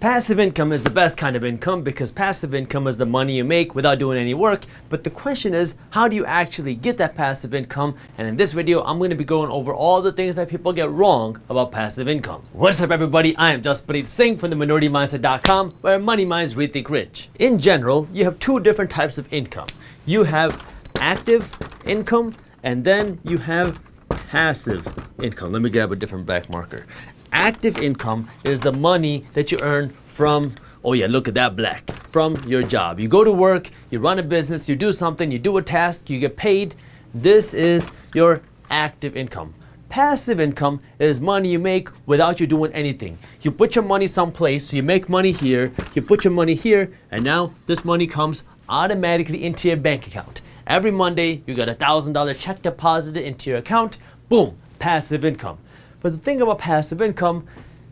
Passive income is the best kind of income because passive income is the money you make without doing any work. But the question is, how do you actually get that passive income? And in this video, I'm going to be going over all the things that people get wrong about passive income. What's up, everybody? I am Jaspreet Singh from theminorityMindset.com, where money minds rethink rich. In general, you have two different types of income. You have active income, and then you have passive income. Let me grab a different black marker. Active income is the money that you earn from, oh yeah, look at that black, from your job. You go to work, you run a business, you do something, you do a task, you get paid. This is your active income. Passive income is money you make without you doing anything. You put your money someplace, so you make money here, you put your money here, and now this money comes automatically into your bank account. Every Monday, you got $1,000 check deposited into your account, boom, passive income. But the thing about passive income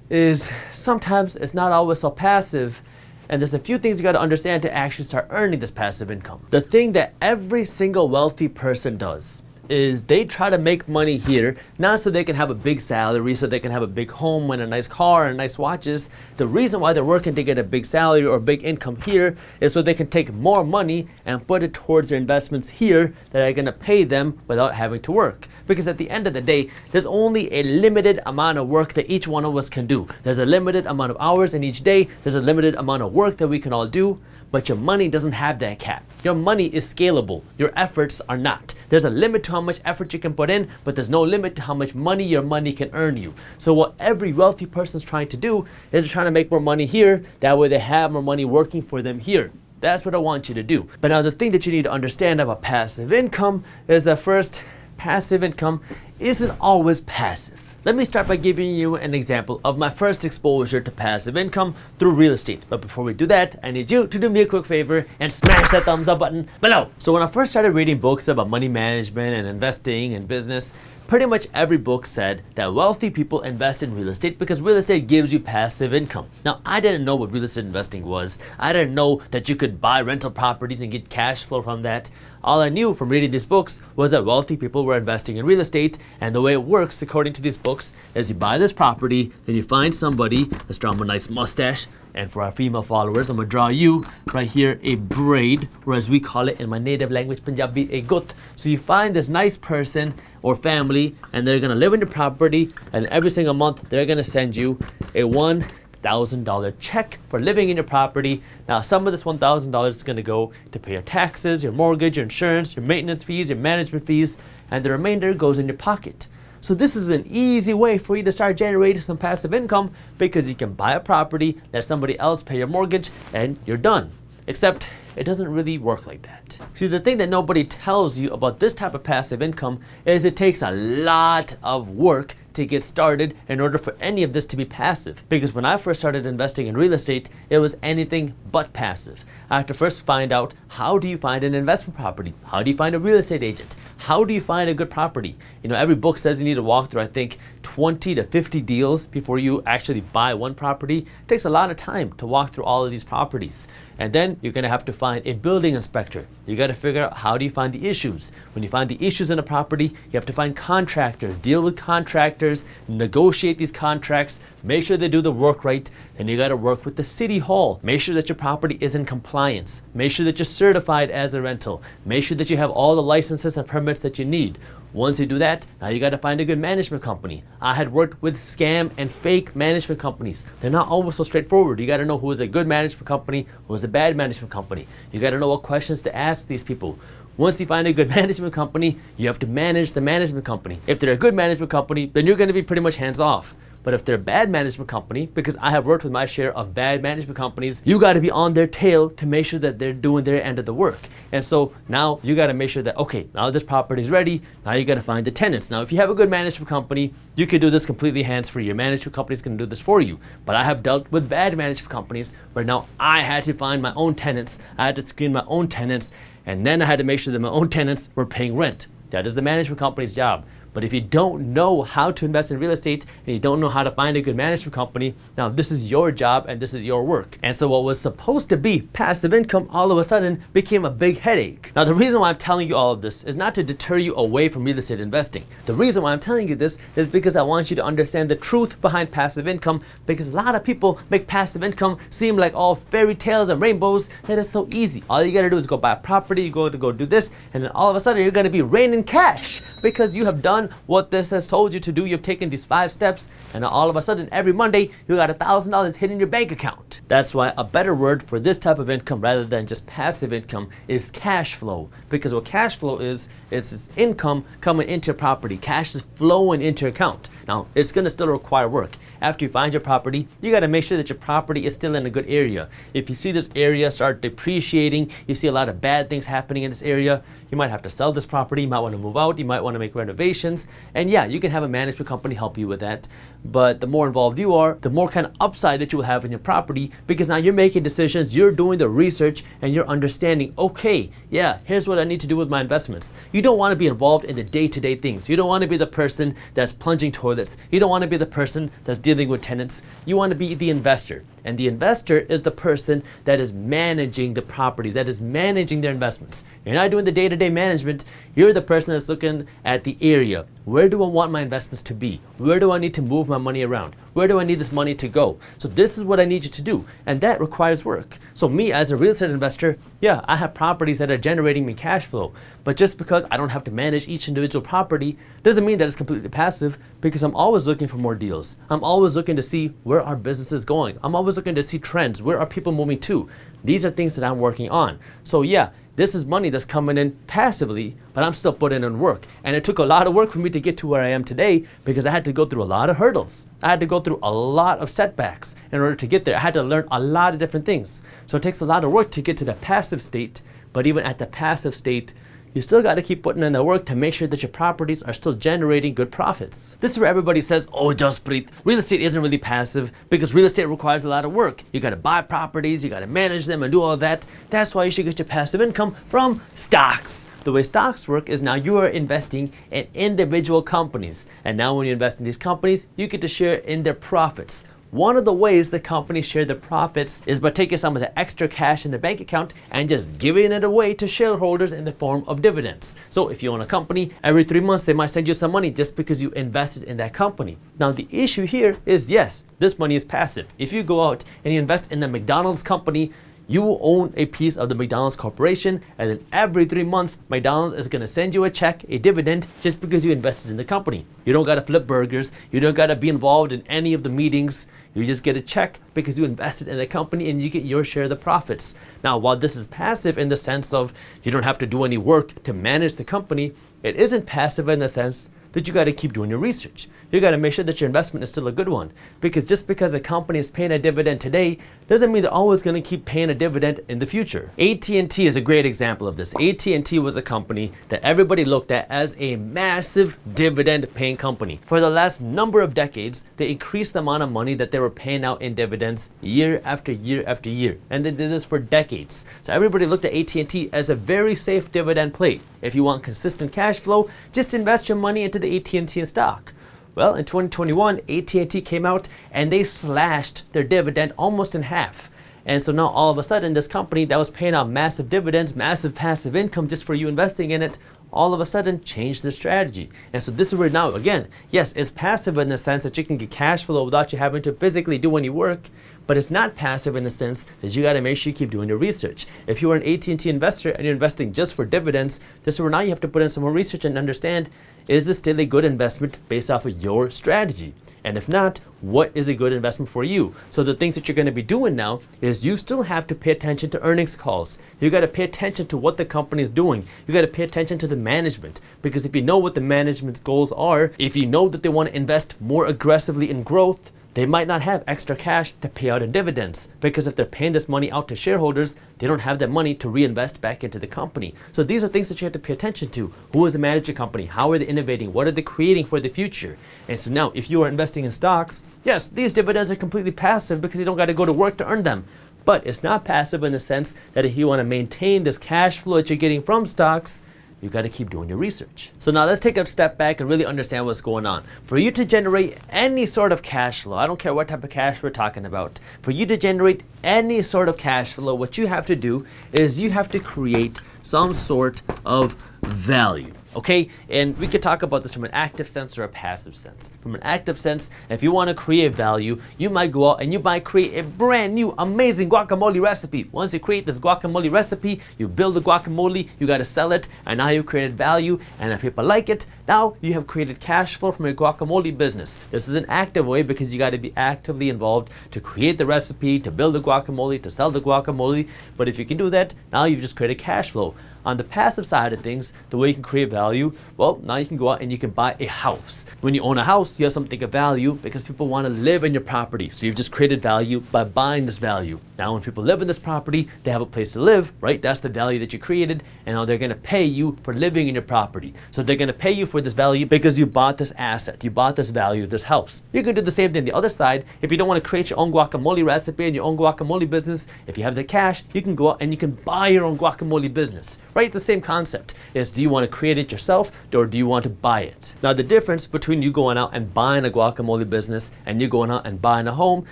is sometimes it's not always so passive, and there's a few things you got to understand to actually start earning this passive income. The thing that every single wealthy person does is they try to make money here, not so they can have a big salary, so they can have a big home and a nice car and nice watches. The reason why they're working to get a big salary or big income here is so they can take more money and put it towards their investments here that are gonna pay them without having to work. Because at the end of the day, there's only a limited amount of work that each one of us can do. There's a limited amount of hours in each day, there's a limited amount of work that we can all do, but your money doesn't have that cap. Your money is scalable, your efforts are not. There's a limit to how much effort you can put in, but there's no limit to how much money your money can earn you. So what every wealthy person's trying to do is they're trying to make more money here, that way they have more money working for them here. That's what I want you to do. But now the thing that you need to understand about passive income is that first, passive income isn't always passive. Let me start by giving you an example of my first exposure to passive income through real estate. But before we do that, I need you to do me a quick favor and smash that thumbs up button below. So when I first started reading books about money management and investing and business, pretty much every book said that wealthy people invest in real estate because real estate gives you passive income. Now, I didn't know what real estate investing was. I didn't know that you could buy rental properties and get cash flow from that. All I knew from reading these books was that wealthy people were investing in real estate, and the way it works, according to these books, is you buy this property, then you find somebody, let's draw him a nice mustache, and for our female followers, I'm gonna draw you right here a braid, or as we call it in my native language, Punjabi, a gut. So you find this nice person or family, and they're gonna live in the property, and every single month they're gonna send you a $1,000 check for living in your property. Now, some of this $1,000 is going to go to pay your taxes, your mortgage, your insurance, your maintenance fees, your management fees, and the remainder goes in your pocket. So this is an easy way for you to start generating some passive income because you can buy a property, let somebody else pay your mortgage, and you're done. Except it doesn't really work like that. See, the thing that nobody tells you about this type of passive income is it takes a lot of work to get started in order for any of this to be passive. Because when I first started investing in real estate, it was anything but passive. I had to first find out, how do you find an investment property? How do you find a real estate agent? How do you find a good property? You know, every book says you need to walk through, I think, 20 to 50 deals before you actually buy one property. It takes a lot of time to walk through all of these properties. And then you're gonna have to find a building inspector. You gotta figure out, how do you find the issues? When you find the issues in a property, you have to find contractors, deal with contractors, negotiate these contracts, make sure they do the work right. Then you gotta work with the city hall. Make sure that your property is in compliance. Make sure that you're certified as a rental. Make sure that you have all the licenses and permits that you need. Once you do that, now you gotta find a good management company. I had worked with scam and fake management companies. They're not always so straightforward. You gotta know who is a good management company, who is a bad management company. You gotta know what questions to ask these people. Once you find a good management company, you have to manage the management company. If they're a good management company, then you're gonna be pretty much hands off. But if they're a bad management company, because I have worked with my share of bad management companies, you got to be on their tail to make sure that they're doing their end of the work. And so now you got to make sure that, okay, now this property is ready. Now you got to find the tenants. Now, if you have a good management company, you can do this completely hands-free. Your management company is going to do this for you. But I have dealt with bad management companies where now I had to find my own tenants. I had to screen my own tenants. And then I had to make sure that my own tenants were paying rent. That is the management company's job. But if you don't know how to invest in real estate and you don't know how to find a good management company, now this is your job and this is your work. And so what was supposed to be passive income all of a sudden became a big headache. Now the reason why I'm telling you all of this is not to deter you away from real estate investing. The reason why I'm telling you this is because I want you to understand the truth behind passive income, because a lot of people make passive income seem like all fairy tales and rainbows. That is so easy. All you gotta do is go buy a property, you go do this, and then all of a sudden you're gonna be raining cash because you have done what this has told you to do. You've taken these 5 steps, and all of a sudden every Monday you got $1,000 hitting your bank account. That's why a better word for this type of income rather than just passive income is cash flow. Because what cash flow is, it's income coming into property. Cash is flowing into your account. Now, it's gonna still require work. After you find your property, you gotta make sure that your property is still in a good area. If you see this area start depreciating, you see a lot of bad things happening in this area, you might have to sell this property, you might wanna move out, you might wanna make renovations, and yeah, you can have a management company help you with that. But the more involved you are, the more kind of upside that you will have in your property, because now you're making decisions, you're doing the research, and you're understanding, okay, yeah, here's what I need to do with my investments. You don't wanna be involved in the day-to-day things. You don't wanna be the person that's plunging toilets. You don't wanna be the person that's dealing with tenants. You wanna be the investor. And the investor is the person that is managing the properties, that is managing their investments. You're not doing the day-to-day management. You're the person that's looking at the area. Where do I want my investments to be? Where do I need to move my money around? Where do I need this money to go? So this is what I need you to do. And that requires work. So me as a real estate investor, yeah, I have properties that are generating me cash flow. But just because I don't have to manage each individual property doesn't mean that it's completely passive, because I'm always looking for more deals. I'm always looking to see where our business is going. I'm always looking to see trends. Where are people moving to? These are things that I'm working on. So yeah, this is money that's coming in passively, but I'm still putting in work. And it took a lot of work for me to get to where I am today, because I had to go through a lot of hurdles. I had to go through a lot of setbacks in order to get there. I had to learn a lot of different things. So it takes a lot of work to get to the passive state, but even at the passive state, you still got to keep putting in the work to make sure that your properties are still generating good profits. This is where everybody says, oh, Jaspreet, real estate isn't really passive because real estate requires a lot of work. You got to buy properties, you got to manage them and do all of that. That's why you should get your passive income from stocks. The way stocks work is now you are investing in individual companies. And now when you invest in these companies, you get to share in their profits. One of the ways the companies share the profits is by taking some of the extra cash in the bank account and just giving it away to shareholders in the form of dividends. So if you own a company, every 3 months they might send you some money just because you invested in that company. Now the issue here is, yes, this money is passive. If you go out and you invest in the McDonald's company, you will own a piece of the McDonald's corporation, and then every 3 months, McDonald's is gonna send you a check, a dividend, just because you invested in the company. You don't gotta flip burgers, you don't gotta be involved in any of the meetings, you just get a check because you invested in the company and you get your share of the profits. Now, while this is passive in the sense of you don't have to do any work to manage the company, it isn't passive in the sense that you gotta keep doing your research. You gotta make sure that your investment is still a good one. Because just because a company is paying a dividend today doesn't mean they're always gonna keep paying a dividend in the future. AT&T is a great example of this. AT&T was a company that everybody looked at as a massive dividend paying company. For the last number of decades, they increased the amount of money that they were paying out in dividends year after year after year. And they did this for decades. So everybody looked at AT&T as a very safe dividend play. If you want consistent cash flow, just invest your money into the AT&T stock. Well, in 2021, AT&T came out and they slashed their dividend almost in half. And so now all of a sudden, this company that was paying out massive dividends, massive passive income just for you investing in it, all of a sudden changed their strategy. And so this is where now, again, yes, it's passive in the sense that you can get cash flow without you having to physically do any work, but it's not passive in the sense that you got to make sure you keep doing your research. If you are an AT&T investor and you're investing just for dividends, this is where now you have to put in some more research and understand, is this still a good investment based off of your strategy? And if not, what is a good investment for you? So the things that you're going to be doing now is you still have to pay attention to earnings calls. You got to pay attention to what the company is doing. You got to pay attention to the management, because if you know what the management's goals are, if you know that they want to invest more aggressively in growth, they might not have extra cash to pay out in dividends, because if they're paying this money out to shareholders, they don't have that money to reinvest back into the company. So these are things that you have to pay attention to. Who is the managing company? How are they innovating? What are they creating for the future? And so now, if you are investing in stocks, yes, these dividends are completely passive because you don't got to go to work to earn them. But it's not passive in the sense that if you want to maintain this cash flow that you're getting from stocks, you got to keep doing your research. So now let's take a step back and really understand what's going on. For you to generate any sort of cash flow, I don't care what type of cash we're talking about, for you to generate any sort of cash flow, what you have to do is you have to create some sort of value. Okay, and we could talk about this from an active sense or a passive sense. From an active sense, if you want to create value, you might go out and you might create a brand new amazing guacamole recipe. Once you create this guacamole recipe, you build the guacamole, you got to sell it, and now you've created value, and if people like it, now you have created cash flow from your guacamole business. This is an active way because you got to be actively involved to create the recipe, to build the guacamole, to sell the guacamole. But if you can do that, now you've just created cash flow. On the passive side of things, the way you can create value, well, now you can go out and you can buy a house. When you own a house, you have something of value because people want to live in your property. So you've just created value by buying this value. Now when people live in this property, they have a place to live, right? That's the value that you created, and now they're going to pay you for living in your property. So they're going to pay you for this value because you bought this asset, you bought this value, this house. You can do the same thing the other side. If you don't want to create your own guacamole recipe and your own guacamole business, if you have the cash, you can go out and you can buy your own guacamole business. Right? The same concept is, do you want to create it yourself or do you want to buy it? Now the difference between you going out and buying a guacamole business and you going out and buying a home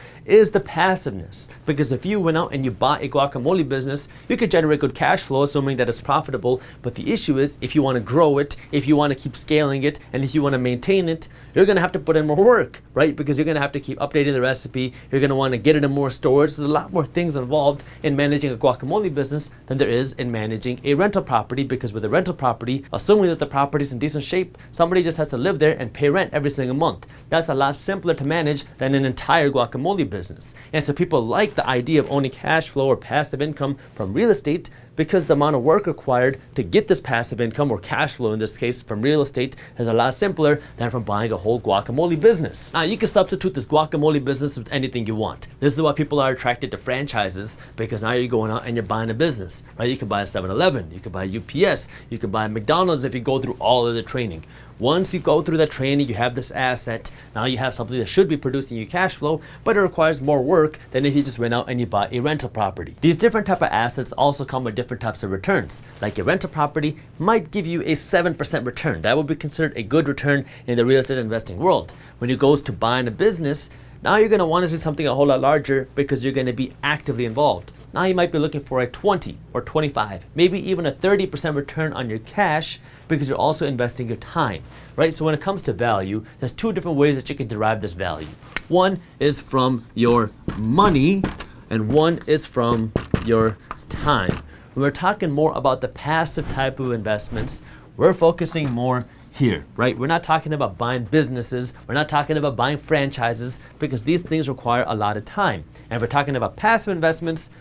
is the passiveness. Because if you went out and you bought a guacamole business, you could generate good cash flow assuming that it's profitable. But the issue is, if you want to grow it, if you want to keep scaling it, and if you want to maintain it, you're going to have to put in more work, right? Because you're going to have to keep updating the recipe. You're going to want to get it in more stores. There's a lot more things involved in managing a guacamole business than there is in managing a rental property, because with a rental property, assuming that the property is in decent shape, somebody just has to live there and pay rent every single month. That's a lot simpler to manage than an entire guacamole business. And so people like the idea of owning cash flow or passive income from real estate because the amount of work required to get this passive income or cash flow in this case from real estate is a lot simpler than from buying a whole guacamole business. Now you can substitute this guacamole business with anything you want. This is why people are attracted to franchises, because now you're going out and you're buying a business, right? You can buy a 7-Eleven, you can buy UPS, you can buy McDonald's if you go through all of the training. Once you go through that training, you have this asset. Now you have something that should be producing you cash flow, but it requires more work than if you just went out and you bought a rental property. These different type of assets also come with different types of returns. Like a rental property might give you a 7% return. That would be considered a good return in the real estate investing world. When it goes to buying a business, now you're going to want to see something a whole lot larger because you're going to be actively involved. Now you might be looking for a 20 or 25, maybe even a 30% return on your cash because you're also investing your time, right? So when it comes to value, there's two different ways that you can derive this value. One is from your money and one is from your time. When we're talking more about the passive type of investments, we're focusing more here, right? We're not talking about buying businesses. We're not talking about buying franchises because these things require a lot of time. And if we're talking about passive investments,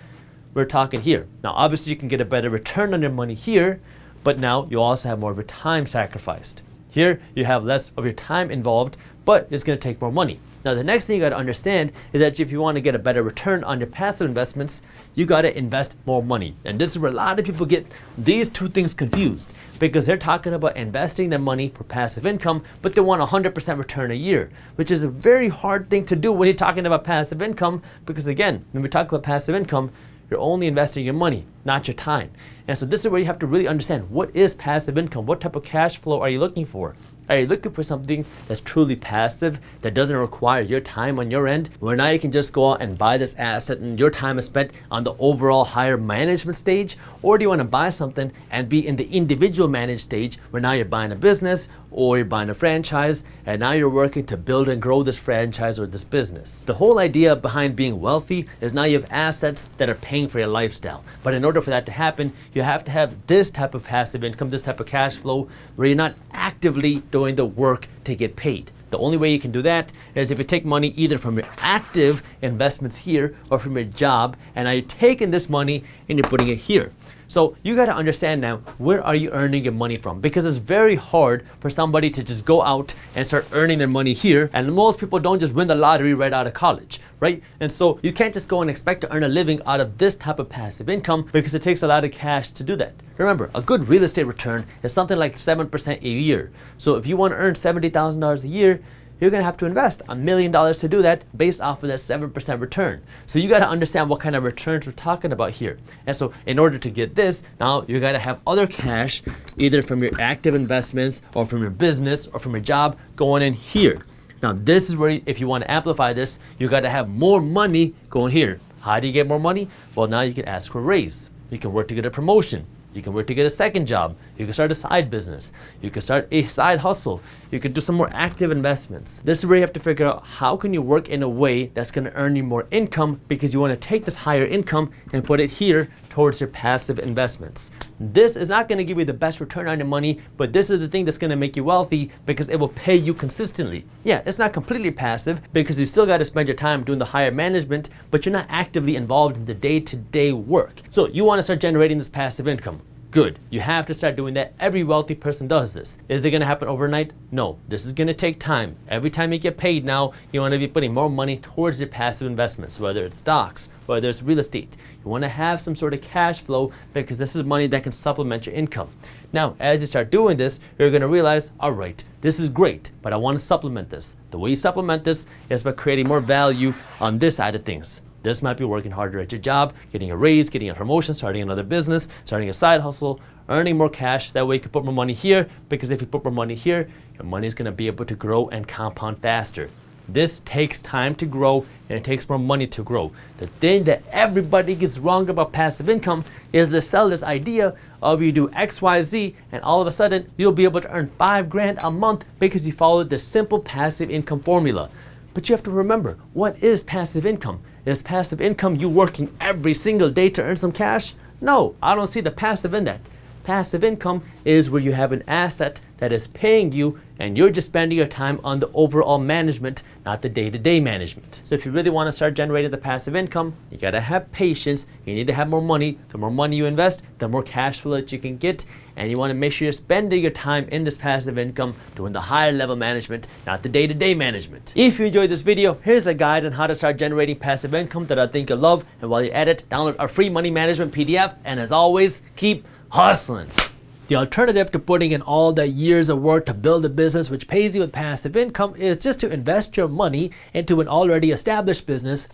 we're talking here. Now, obviously you can get a better return on your money here, but now you also have more of your time sacrificed. Here, you have less of your time involved, but it's going to take more money. Now, the next thing you got to understand is that if you want to get a better return on your passive investments, you got to invest more money. And this is where a lot of people get these two things confused because they're talking about investing their money for passive income, but they want 100% return a year, which is a very hard thing to do when you're talking about passive income because, again, when we talk about passive income, you're only investing your money, not your time. And so this is where you have to really understand, what is passive income? What type of cash flow are you looking for? Are you looking for something that's truly passive, that doesn't require your time on your end, where now you can just go out and buy this asset and your time is spent on the overall higher management stage? Or do you want to buy something and be in the individual managed stage where now you're buying a business or you're buying a franchise and now you're working to build and grow this franchise or this business? The whole idea behind being wealthy is now you have assets that are paying for your lifestyle. But in order for that to happen, you have to have this type of passive income, this type of cash flow where you're not actively doing the work to get paid. The only way you can do that is if you take money either from your active investments here or from your job, and now you're taking this money and you're putting it here. So you got to understand now, where are you earning your money from? Because it's very hard for somebody to just go out and start earning their money here. And most people don't just win the lottery right out of college, right? And so you can't just go and expect to earn a living out of this type of passive income because it takes a lot of cash to do that. Remember, a good real estate return is something like 7% a year. So if you want to earn $70,000 a year, you're gonna have to invest $1 million to do that based off of that 7% return. So you gotta understand what kind of returns we're talking about here. And so in order to get this, now you gotta have other cash, either from your active investments or from your business or from your job going in here. Now this is where, if you want to amplify this, you got to have more money going here. How do you get more money? Well, now you can ask for a raise. You can work to get a promotion. You can work to get a second job. You can start a side business. You can start a side hustle. You can do some more active investments. This is where you have to figure out how can you work in a way that's going to earn you more income, because you want to take this higher income and put it here towards your passive investments. This is not going to give you the best return on your money, but this is the thing that's going to make you wealthy because it will pay you consistently. Yeah, it's not completely passive because you still got to spend your time doing the higher management, but you're not actively involved in the day-to-day work. So you want to start generating this passive income. Good. You have to start doing that. Every wealthy person does this. Is it going to happen overnight? No. This is going to take time. Every time you get paid now, you want to be putting more money towards your passive investments, whether it's stocks, whether it's real estate. You want to have some sort of cash flow because this is money that can supplement your income. Now, as you start doing this, you're going to realize, all right, this is great, but I want to supplement this. The way you supplement this is by creating more value on this side of things. This might be working harder at your job, getting a raise, getting a promotion, starting another business, starting a side hustle, earning more cash. That way you can put more money here, because if you put more money here, your money is going to be able to grow and compound faster. This takes time to grow, and it takes more money to grow. The thing that everybody gets wrong about passive income is they sell this idea of you do X, Y, Z, and all of a sudden you'll be able to earn $5,000 a month because you followed the simple passive income formula. But you have to remember, what is passive income? Is passive income you working every single day to earn some cash? No, I don't see the passive in that. Passive income is where you have an asset that is paying you and you're just spending your time on the overall management, not the day-to-day management. So if you really want to start generating the passive income, you gotta have patience. You need to have more money. The more money you invest, the more cash flow that you can get. And you want to make sure you're spending your time in this passive income doing the higher level management, not the day-to-day management. If you enjoyed this video, here's the guide on how to start generating passive income that I think you'll love. And while you're at it, download our free money management PDF. And as always, keep hustling. The alternative to putting in all the years of work to build a business which pays you with passive income is just to invest your money into an already established business